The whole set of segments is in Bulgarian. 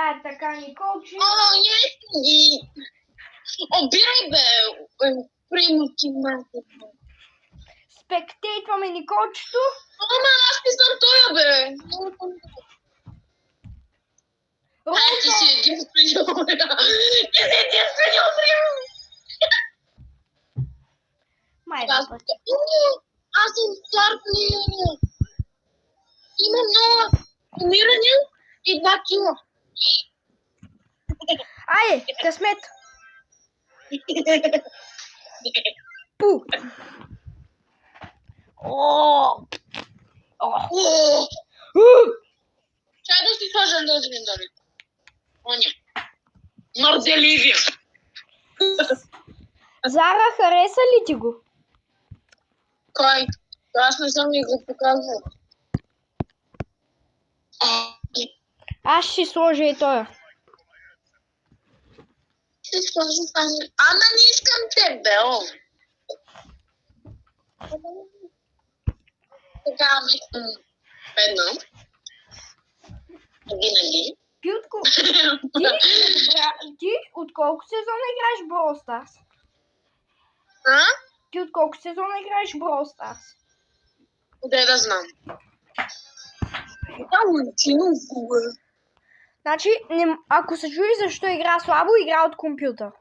Това е така, Николче. не ги. Обирай, бе. Примати малко. Спектейтваме Николчето. Ама аз не съм той, бе. Ти си единствени умря. Ти си единствени умря. Май Аз да път. съм стар плеер. Има много умирания и 2 кила. Айде, късмет. Пу. О! Чай да си сложа легендари. Оня. Мързеливия. Зара, хареса ли ти го? Кой? Аз не съм ни го показвал. Аз ще сложа и тоя. Ще сложа тази. Ама не искам тебе, о. Така, едно. Винаги. Ти от колко сезона играеш в Brawl Stars? А? Ти от колко сезона играеш в Brawl Stars? Къде да знам? Значи, ако се чуеш защо игра слабо, игра от компютър.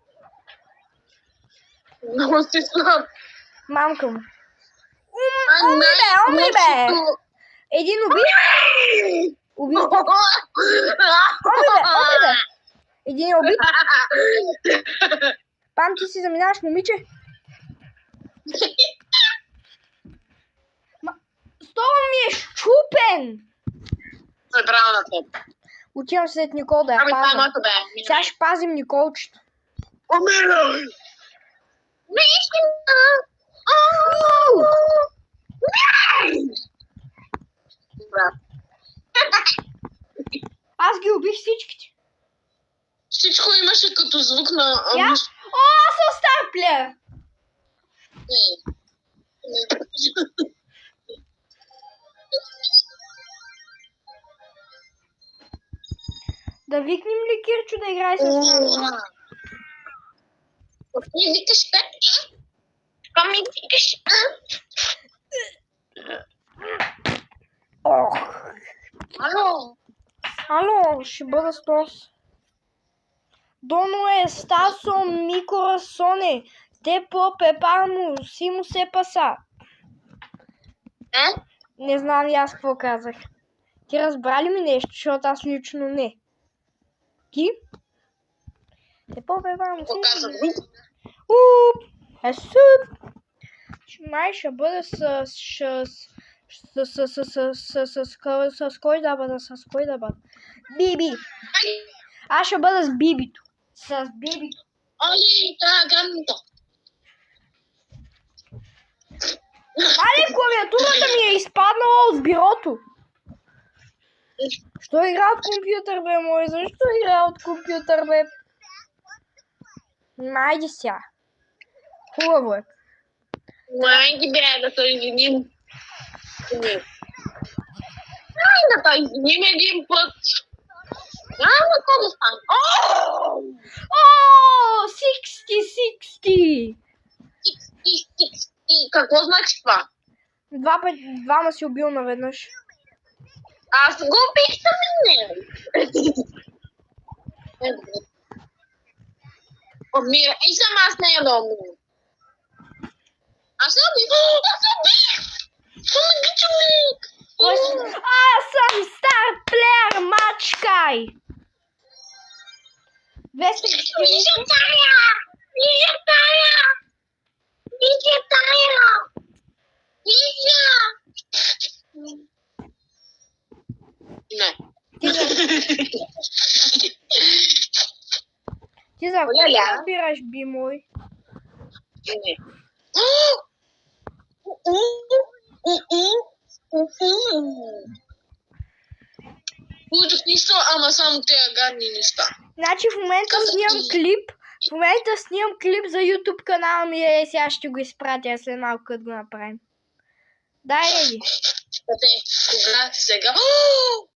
Много си слаб. Мамка му. Умри бе! Един убит. Убит. Умри бе! Един е убит. Пам, ти си заминаваш, момиче. Столът ми е щупен! Браво на теб. Отивам след Никол да я пазим. Сега ще пазим Николчето. Умирай! Аз ги убих всичките. Всичко имаше като звук на... Я? О, аз съм стар плеер! Да викнем ли Кирчо да играе с нас? Ми викаш пет? Ми викаш Ох. Ало? Ало, ще бъда стос. Доно е Стасо Микорасоне. Те по пепамо си му се паса. Не знам и аз какво казах. Ти разбра ли ми нещо, защото аз лично не. Ти? Те по пепамо си... Какво казах? Суп! Май ще бъде с кой да бъда, с кой да бъда? Биби! Аз ще бъда с бибито. С бибито. Оли, да, гамната. Али, клавиатурата ми е изпаднала от бюрото. Що игра от компютър, бе, мой? Защо игра от компютър, бе? Майди сега. Хубаво е. Майди, бе, да се извиним. Да се извиним един път. Няма какво да стане. О, 60-60! Какво значи това? Двама си убил наведнъж. Аз го убих самия. Умира. И сам аз не я да умира. Аз не убих. Аз убих. Помогите ми. Аз съм стар плеер, мачкай! 240. Не. Ти за какво разбираш, би мой? Не. Получих нищо, ама само тези гадни неща. Значи в момента снимам клип за YouTube канала ми и сега ще го изпратя след малко, като го направим. Дай реди. Кога? Сега?